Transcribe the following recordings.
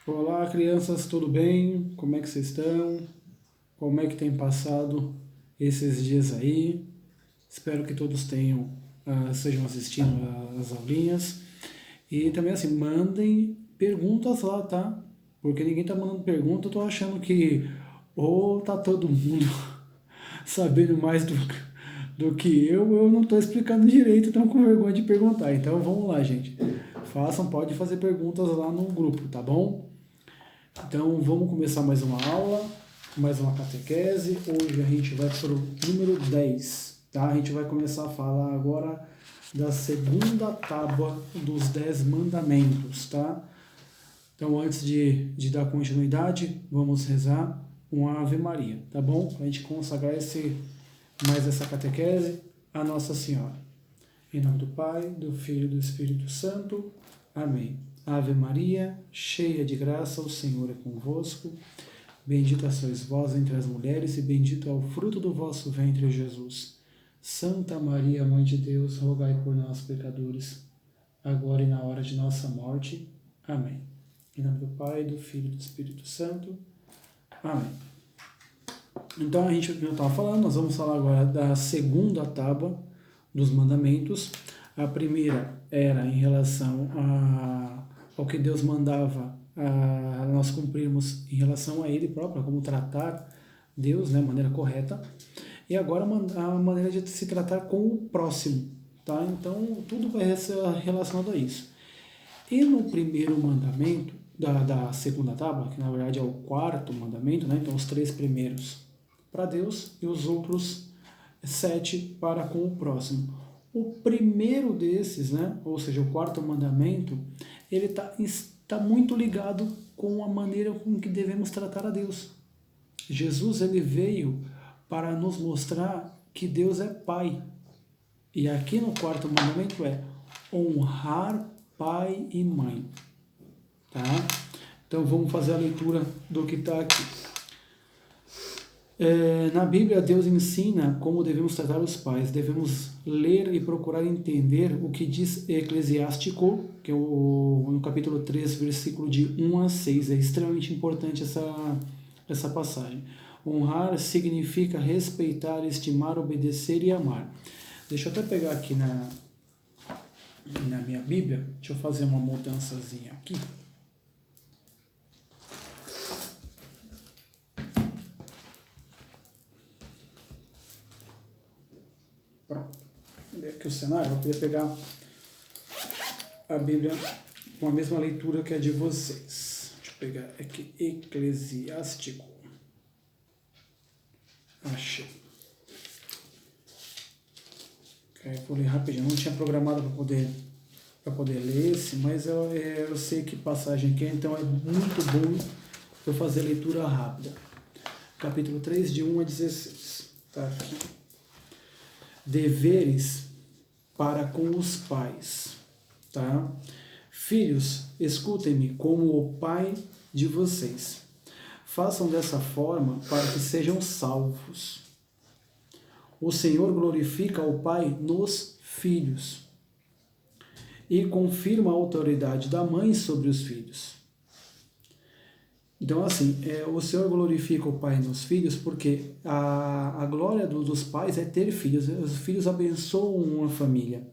Olá, crianças, tudo bem? Como é que vocês estão? Como é que tem passado esses dias aí? Espero que todos estejam assistindo as aulinhas. E também assim, mandem perguntas lá, tá? Porque ninguém tá mandando pergunta, eu tô achando que ou tá todo mundo sabendo mais do que eu não tô explicando direito, então com vergonha de perguntar. Então vamos lá, gente. Pode fazer perguntas lá no grupo, tá bom? Então vamos começar mais uma aula, mais uma catequese. Hoje a gente vai para o número 10, tá? A gente vai começar a falar agora da segunda tábua dos 10 mandamentos, tá? Então antes de dar continuidade, vamos rezar uma Ave Maria, tá bom? Para a gente consagrar mais essa catequese a Nossa Senhora. Em nome do Pai, do Filho e do Espírito Santo. Amém. Ave Maria, cheia de graça, o Senhor é convosco. Bendita sois vós entre as mulheres, e bendito é o fruto do vosso ventre, Jesus. Santa Maria, Mãe de Deus, rogai por nós, pecadores, agora e na hora de nossa morte. Amém. Em nome do Pai, do Filho e do Espírito Santo. Amém. Então a gente já estava falando, nós vamos falar agora da segunda tábua dos mandamentos. A primeira era em relação ao que Deus mandava a nós cumprirmos em relação a Ele próprio, como tratar Deus, né, de maneira correta. E agora a maneira de se tratar com o próximo, tá? Então tudo vai ser relacionado a isso. E no primeiro mandamento da segunda tábua, que na verdade é o quarto mandamento, né? Então os 3 primeiros para Deus e os outros 7 para com o próximo. O primeiro desses, né, ou seja, o quarto mandamento, ele tá muito ligado com a maneira com que devemos tratar a Deus. Jesus ele veio para nos mostrar que Deus é Pai. E aqui no quarto mandamento é honrar pai e mãe. Tá? Então vamos fazer a leitura do que está aqui. Na Bíblia, Deus ensina como devemos tratar os pais. Devemos ler e procurar entender o que diz Eclesiástico, que é no capítulo 3, versículo de 1 a 6. É extremamente importante essa passagem. Honrar significa respeitar, estimar, obedecer e amar. Deixa eu até pegar aqui na minha Bíblia. Deixa eu fazer uma mudançazinha aqui. Pronto. Aqui o cenário, eu queria pegar a Bíblia com a mesma leitura que a de vocês. Deixa eu pegar aqui, Eclesiástico. Achei. Eu vou ler rapidinho. Não tinha programado para poder ler esse, mas eu sei que passagem aqui, então é muito bom eu fazer a leitura rápida. Capítulo 3, de 1 a 16. Tá aqui. Deveres para com os pais. Tá? Filhos, escutem-me como o pai de vocês. Façam dessa forma para que sejam salvos. O Senhor glorifica o Pai nos filhos e confirma a autoridade da mãe sobre os filhos. Então, assim, o Senhor glorifica o Pai nos filhos porque a glória dos pais é ter filhos. Os filhos abençoam uma família.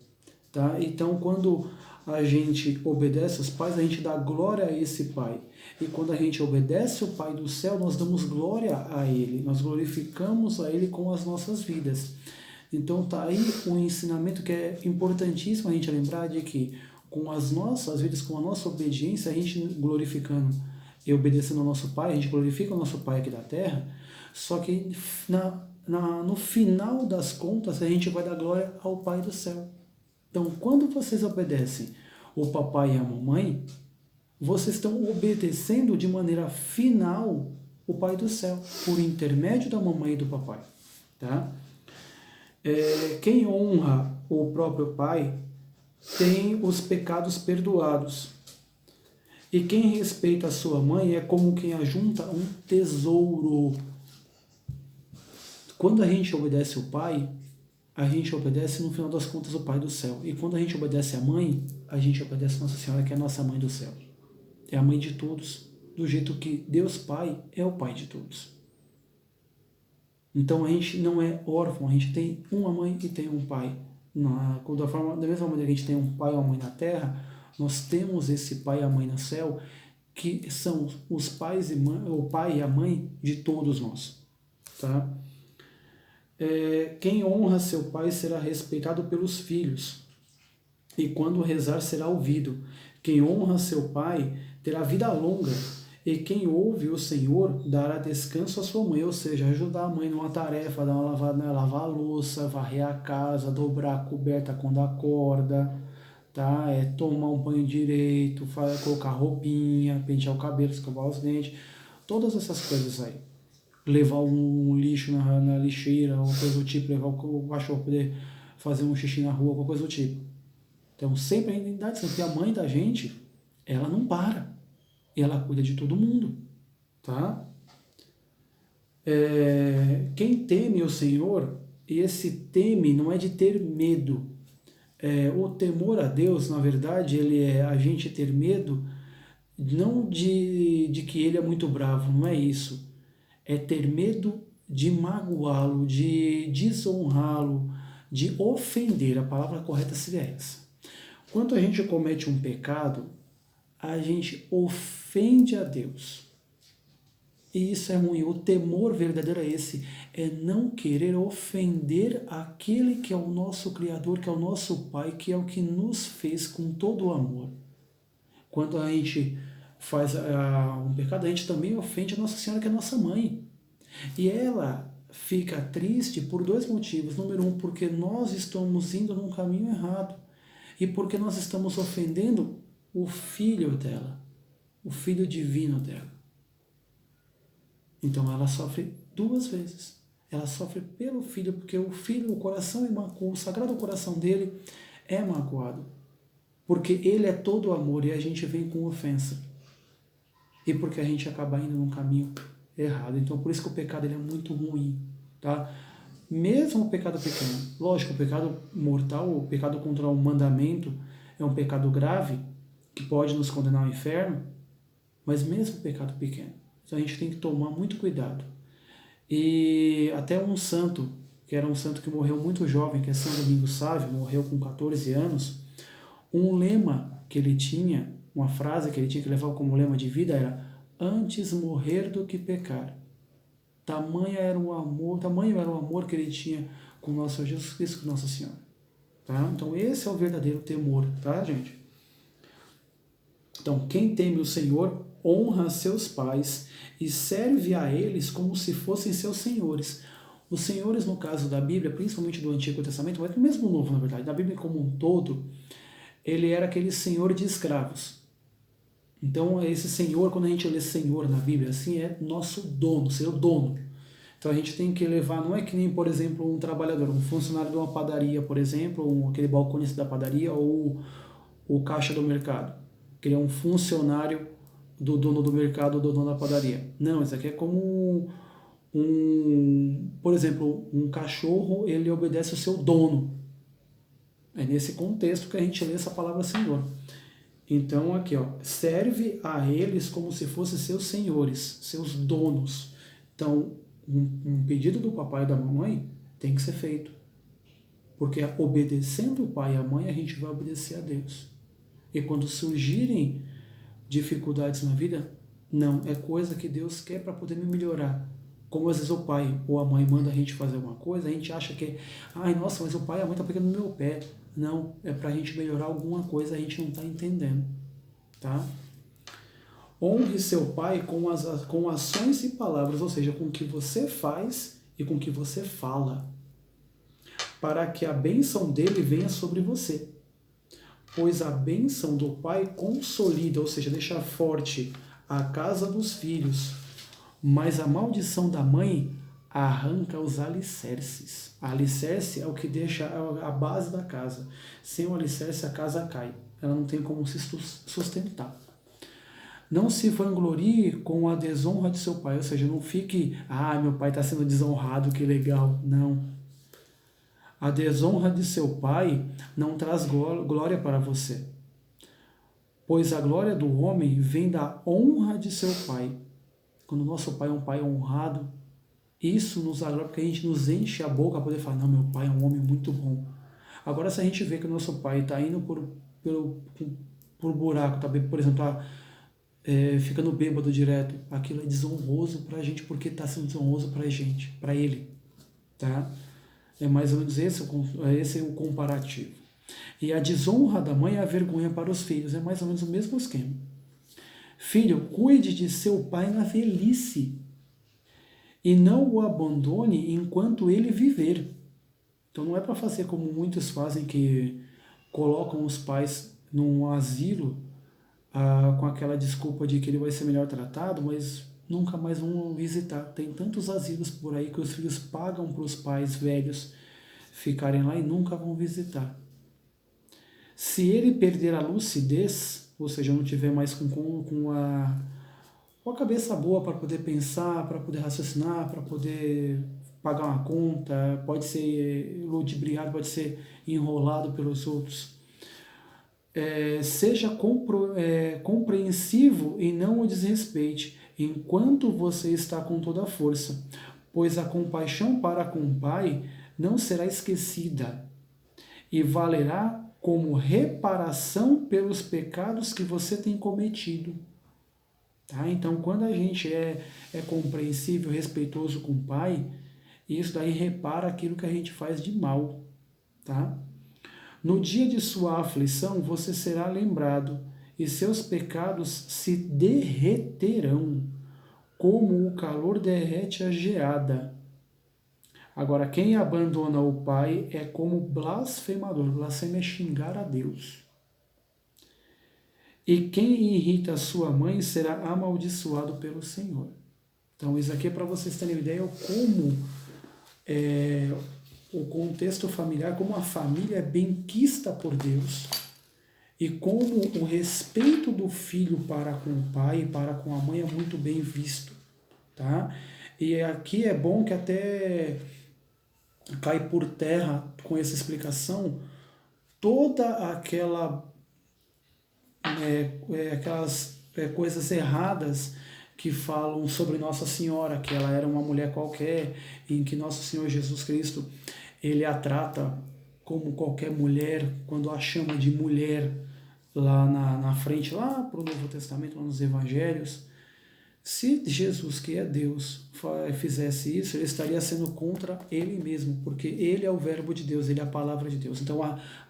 Tá? Então, quando a gente obedece os pais, a gente dá glória a esse Pai. E quando a gente obedece o Pai do céu, nós damos glória a Ele, nós glorificamos a Ele com as nossas vidas. Então tá aí um ensinamento que é importantíssimo a gente lembrar de que com as nossas vidas, com a nossa obediência, a gente glorificando e obedecendo ao nosso Pai, a gente glorifica o nosso Pai aqui da terra, só que no final das contas a gente vai dar glória ao Pai do céu. Então, quando vocês obedecem o papai e a mamãe, vocês estão obedecendo de maneira final o Pai do céu, por intermédio da mamãe e do papai. Tá? Quem honra o próprio pai tem os pecados perdoados. E quem respeita a sua mãe é como quem ajunta um tesouro. Quando a gente obedece o pai, a gente obedece, no final das contas, o Pai do céu. E quando a gente obedece a mãe, a gente obedece a Nossa Senhora, que é a nossa mãe do céu. É a mãe de todos. do jeito que Deus Pai é o Pai de todos. Então a gente não é órfão, a gente tem uma mãe e tem um pai. Da mesma maneira que a gente tem um pai e uma mãe na terra, nós temos esse pai e a mãe no céu, que são os pais e mãe, o pai e a mãe de todos nós. Tá? Quem honra seu pai será respeitado pelos filhos, e quando rezar será ouvido. Quem honra seu pai terá vida longa, e quem ouve o Senhor dará descanso à sua mãe, ou seja, ajudar a mãe numa tarefa, dar uma lavada, lavar a louça, varrer a casa, dobrar a coberta quando acorda, tá? Tomar um banho direito, colocar roupinha, pentear o cabelo, escovar os dentes, todas essas coisas aí. Levar um lixo na lixeira, ou coisa do tipo, levar o cachorro poder fazer um xixi na rua, alguma coisa do tipo. Então, sempre a gente tem que dar atenção, porque a mãe da gente, ela não para. Ela cuida de todo mundo, tá? Quem teme o Senhor, e esse teme não é de ter medo. O temor a Deus, na verdade, ele é a gente ter medo, não de que ele é muito bravo, não é isso. É ter medo de magoá-lo, de desonrá-lo, de ofender. A palavra correta seria essa. Quando a gente comete um pecado, a gente ofende a Deus. E isso é ruim. O temor verdadeiro é esse, é não querer ofender aquele que é o nosso Criador, que é o nosso Pai, que é o que nos fez com todo o amor. Quando a gente faz um pecado, a gente também ofende a Nossa Senhora, que é a nossa mãe. E ela fica triste por dois motivos. Número um, porque nós estamos indo num caminho errado. E porque nós estamos ofendendo o filho dela, o filho divino dela. Então ela sofre duas vezes. Ela sofre pelo filho, porque o filho, o coração é magoado, o sagrado coração dele é magoado. Porque ele é todo amor e a gente vem com ofensa. E porque a gente acaba indo num caminho errado. Então por isso que o pecado ele é muito ruim. Tá? Mesmo o pecado pequeno. Lógico, o pecado mortal, o pecado contra o mandamento é um pecado grave, que pode nos condenar ao inferno, mas mesmo o pecado pequeno. Então a gente tem que tomar muito cuidado. E até um santo, que era um santo que morreu muito jovem, que é São Domingos Sávio, morreu com 14 anos, um lema que ele tinha, uma frase que ele tinha que levar como lema de vida era: antes morrer do que pecar. Tamanho era o amor que ele tinha com nosso Jesus Cristo, com Nossa Senhora. Tá? Então esse é o verdadeiro temor, tá, gente? Então, quem teme o Senhor honra seus pais e serve a eles como se fossem seus senhores. Os senhores, no caso da Bíblia, principalmente do Antigo Testamento, mas mesmo no Novo, na verdade, da Bíblia como um todo, ele era aquele senhor de escravos. Então, esse senhor, quando a gente lê senhor na Bíblia, assim, é nosso dono, ser o dono. Então, a gente tem que levar, não é que nem, por exemplo, um trabalhador, um funcionário de uma padaria, por exemplo, aquele balconista da padaria, ou o caixa do mercado, que ele é um funcionário do dono do mercado, do dono da padaria. Não, isso aqui é como por exemplo, um cachorro, ele obedece o seu dono. É nesse contexto que a gente lê essa palavra Senhor. Então aqui, ó, serve a eles como se fossem seus senhores, seus donos. Então, um pedido do papai e da mamãe tem que ser feito. Porque obedecendo o pai e a mãe, a gente vai obedecer a Deus. E quando surgirem dificuldades na vida, não, é coisa que Deus quer para poder me melhorar. Como às vezes o pai ou a mãe manda a gente fazer uma coisa, a gente acha que, ai, nossa, mas o pai e a mãe estão pegando no meu pé. Não, é para a gente melhorar alguma coisa, a gente não está entendendo. Tá? Honre seu pai com ações e palavras, ou seja, com o que você faz e com o que você fala, para que a bênção dele venha sobre você. Pois a bênção do pai consolida, ou seja, deixa forte a casa dos filhos, mas a maldição da mãe arranca os alicerces. A alicerce é o que deixa a base da casa. Sem o alicerce a casa cai. Ela não tem como se sustentar. Não se vanglorie com a desonra de seu pai, ou seja, não fique, meu pai está sendo desonrado, que legal. Não. A desonra de seu pai não traz glória para você. pois a glória do homem vem da honra de seu pai. Quando o nosso pai é um pai honrado, isso nos agrada, porque a gente nos enche a boca para poder falar, não, meu pai é um homem muito bom. Agora, se a gente vê que o nosso pai está indo por buraco, tá, por exemplo, tá, ficando bêbado direto, aquilo é desonroso para a gente, porque está sendo desonroso para a gente, para ele. Tá? É mais ou menos esse é o comparativo. E a desonra da mãe é a vergonha para os filhos, é mais ou menos o mesmo esquema. Filho, cuide de seu pai na velhice e não o abandone enquanto ele viver. Então não é para fazer como muitos fazem, que colocam os pais num asilo com aquela desculpa de que ele vai ser melhor tratado, mas nunca mais vão visitar. Tem tantos asilos por aí que os filhos pagam para os pais velhos ficarem lá e nunca vão visitar. Se ele perder a lucidez, ou seja, não tiver mais com a cabeça boa para poder pensar, para poder raciocinar, para poder pagar uma conta, pode ser ludibriado, pode ser enrolado pelos outros. Seja compreensivo e não o desrespeite, enquanto você está com toda a força, pois a compaixão para com o Pai não será esquecida e valerá como reparação pelos pecados que você tem cometido. Tá? Então, quando a gente é compreensível, respeitoso com o Pai, isso daí repara aquilo que a gente faz de mal. Tá? No dia de sua aflição, você será lembrado, e seus pecados se derreterão, como o calor derrete a geada. Agora, quem abandona o pai é como blasfemador. Blasfêmia é xingar a Deus. E quem irrita a sua mãe será amaldiçoado pelo Senhor. Então, isso aqui é para vocês terem uma ideia como o contexto familiar, como a família é benquista por Deus e como o respeito do filho para com o pai e para com a mãe é muito bem visto. Tá? E aqui é bom que até cai por terra com essa explicação toda aquelas coisas erradas que falam sobre Nossa Senhora, que ela era uma mulher qualquer, em que Nosso Senhor Jesus Cristo, ele a trata como qualquer mulher, quando a chama de mulher lá na frente, lá para o Novo Testamento, lá nos Evangelhos. Se Jesus, que é Deus, fizesse isso, ele estaria sendo contra ele mesmo, porque ele é o verbo de Deus, ele é a palavra de Deus. Então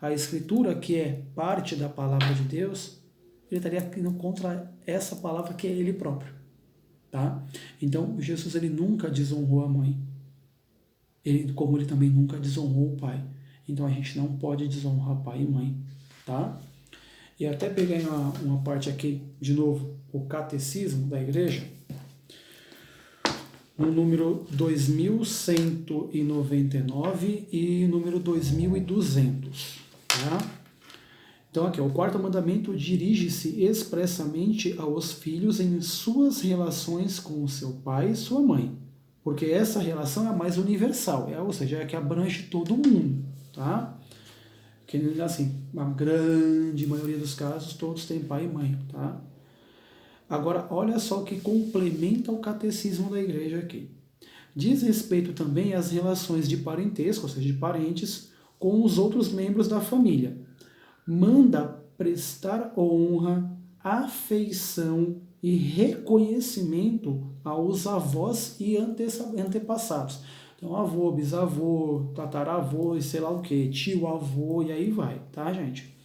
a Escritura, que é parte da palavra de Deus, ele estaria indo contra essa palavra que é ele próprio. Tá? Então Jesus, ele nunca desonrou a mãe, como ele também nunca desonrou o pai. Então a gente não pode desonrar pai e mãe. Tá? E até peguei uma parte aqui, de novo, o Catecismo da Igreja, no número 2199 e número 2200. Tá? Então aqui, o quarto mandamento dirige-se expressamente aos filhos em suas relações com o seu pai e sua mãe, porque essa relação é a mais universal, ou seja, é a que abrange todo mundo. Tá? Que assim, a grande maioria dos casos, todos têm pai e mãe, tá? Agora, olha só o que complementa o catecismo da igreja aqui. Diz respeito também às relações de parentesco, ou seja, de parentes, com os outros membros da família. Manda prestar honra, afeição e reconhecimento aos avós e antepassados. Então, avô, bisavô, tataravô e sei lá o que, tio, avô e aí vai, tá, gente?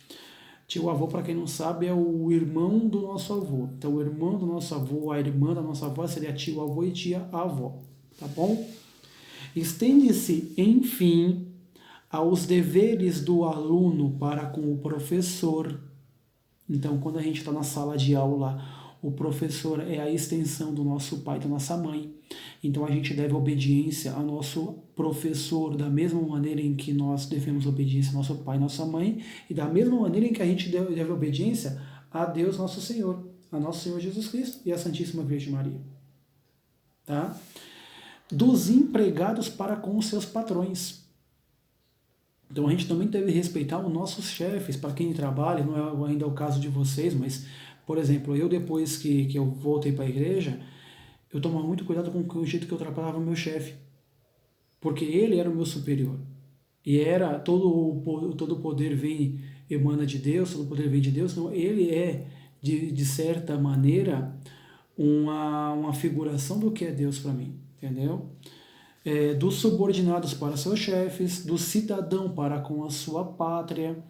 Tio avô, para quem não sabe, é o irmão do nosso avô. Então, o irmão do nosso avô, a irmã da nossa avó seria tio avô e tia avó, tá bom? Estende-se, enfim, aos deveres do aluno para com o professor. Então, quando a gente está na sala de aula, o professor é a extensão do nosso pai, da nossa mãe. Então a gente deve obediência ao nosso professor da mesma maneira em que nós devemos obediência ao nosso pai e nossa mãe, e da mesma maneira em que a gente deve obediência a Deus nosso Senhor, a nosso Senhor Jesus Cristo e a Santíssima Virgem Maria. Tá? Dos empregados para com os seus patrões. Então a gente também deve respeitar os nossos chefes, para quem trabalha, não é ainda o caso de vocês, mas, por exemplo, eu depois que eu voltei para a igreja, eu tomava muito cuidado com o jeito que eu tratava o meu chefe, porque ele era o meu superior. E era todo o poder emana de Deus, todo o poder vem de Deus, não, ele é, de certa maneira, uma figuração do que é Deus para mim, entendeu? Dos subordinados para seus chefes, do cidadão para com a sua pátria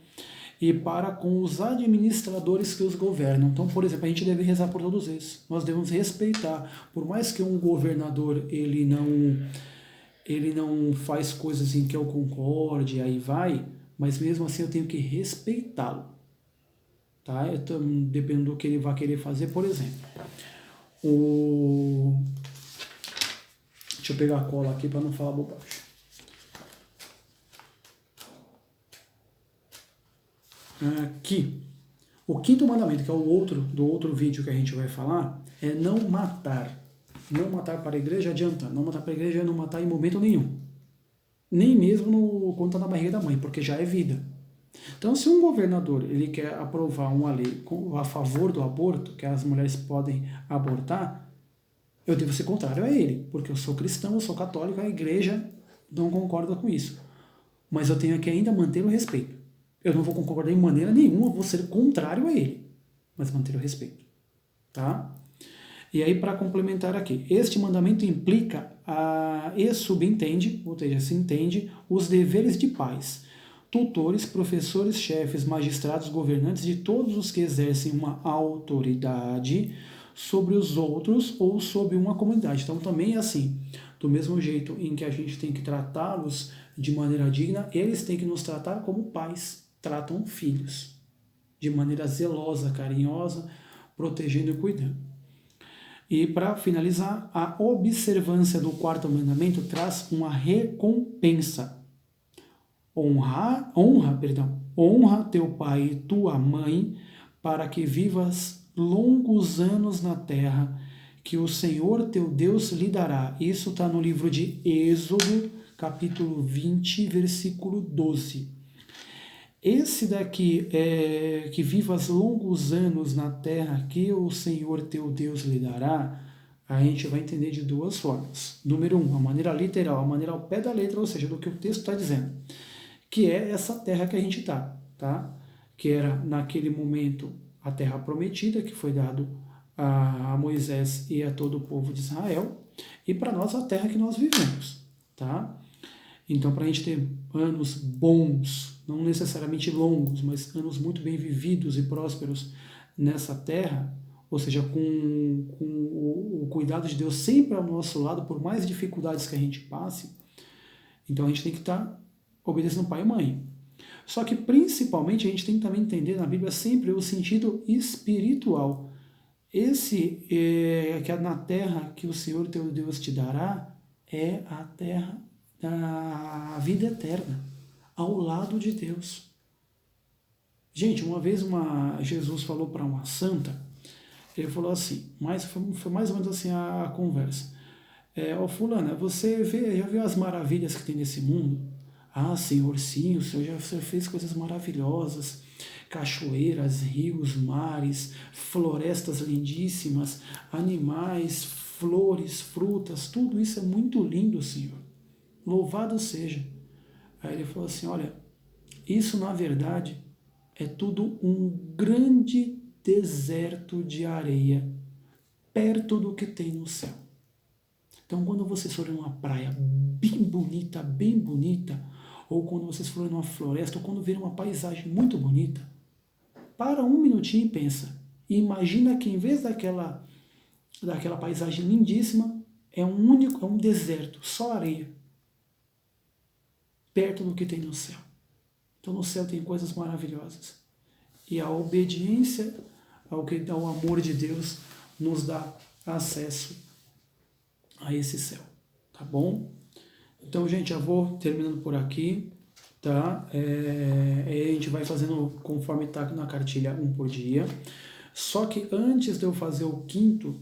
e para com os administradores que os governam. Então, por exemplo, a gente deve rezar por todos esses. Nós devemos respeitar, por mais que um governador ele não faz coisas em que eu concorde, aí vai, mas mesmo assim eu tenho que respeitá-lo, tá? Dependendo do que ele vai querer fazer, por exemplo. Deixa eu pegar a cola aqui para não falar bobagem. Aqui. O quinto mandamento, que é do outro vídeo que a gente vai falar, é não matar. Não matar para a igreja adianta. Não matar para a igreja é não matar em momento nenhum. Nem mesmo quando está na barriga da mãe, porque já é vida. Então, se um governador ele quer aprovar uma lei a favor do aborto, que as mulheres podem abortar, eu devo ser contrário a ele, porque eu sou cristão, eu sou católico, a igreja não concorda com isso. Mas eu tenho que ainda manter o respeito. Eu não vou concordar em maneira nenhuma, eu vou ser contrário a ele, mas manter o respeito. Tá? E aí, para complementar aqui, este mandamento implica e subentende, ou seja, se entende, os deveres de pais, tutores, professores, chefes, magistrados, governantes, de todos os que exercem uma autoridade sobre os outros ou sobre uma comunidade. Então também é assim, do mesmo jeito em que a gente tem que tratá-los de maneira digna, eles têm que nos tratar como pais tratam filhos, de maneira zelosa, carinhosa, protegendo e cuidando. E para finalizar, a observância do quarto mandamento traz uma recompensa. Honra teu pai e tua mãe, para que vivas longos anos na terra, que o Senhor teu Deus lhe dará. Isso está no livro de Êxodo, capítulo 20, versículo 12. Esse daqui, que vivas longos anos na terra, que o Senhor teu Deus lhe dará, a gente vai entender de duas formas. Número 1, a maneira literal, a maneira ao pé da letra, ou seja, do que o texto está dizendo, que é essa terra que a gente está, tá? Que era, naquele momento, a terra prometida, que foi dado a Moisés e a todo o povo de Israel, e para nós a terra que nós vivemos, tá? Então, para a gente ter anos bons, não necessariamente longos, mas anos muito bem vividos e prósperos nessa terra, ou seja, com o cuidado de Deus sempre ao nosso lado, por mais dificuldades que a gente passe, então a gente tem que estar obedecendo pai e mãe. Só que, principalmente, a gente tem que também entender na Bíblia sempre o sentido espiritual. Que é na terra que o Senhor teu Deus te dará, é a terra da vida eterna, ao lado de Deus. Gente, uma vez Jesus falou para uma santa, ele falou assim, foi mais ou menos assim a conversa. Fulana, você já viu as maravilhas que tem nesse mundo? Ah, Senhor, sim, o Senhor já fez coisas maravilhosas, cachoeiras, rios, mares, florestas lindíssimas, animais, flores, frutas, tudo isso é muito lindo, Senhor. Louvado seja. Aí ele falou assim, olha, isso na verdade é tudo um grande deserto de areia, perto do que tem no céu. Então, quando vocês forem numa praia bem bonita, ou quando vocês forem numa floresta, ou quando verem uma paisagem muito bonita, para um minutinho e pensa. E imagina que em vez daquela paisagem lindíssima, é um deserto, só areia, perto do que tem no céu. Então, no céu tem coisas maravilhosas. E a obediência ao amor de Deus nos dá acesso a esse céu, tá bom? Então, gente, eu vou terminando por aqui, tá? A gente vai fazendo conforme está na cartilha, um por dia. Só que antes de eu fazer o quinto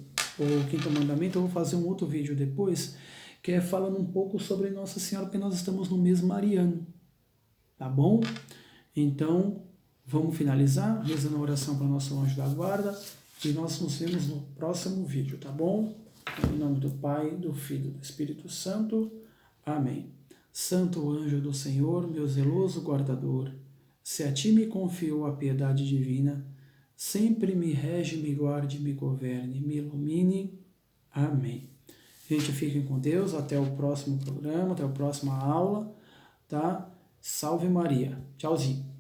mandamento, eu vou fazer um outro vídeo depois, que é falando um pouco sobre Nossa Senhora, porque nós estamos no mês mariano. tá bom? Então, vamos finalizar, rezando a oração para o nosso anjo da guarda, e nós nos vemos no próximo vídeo, tá bom? Em nome do Pai, do Filho e do Espírito Santo. Amém. Santo anjo do Senhor, meu zeloso guardador, se a ti me confiou a piedade divina, sempre me rege, me guarde, me governe, me ilumine. Amém. Gente, fiquem com Deus, até o próximo programa, até a próxima aula, tá? Salve Maria. Tchauzinho.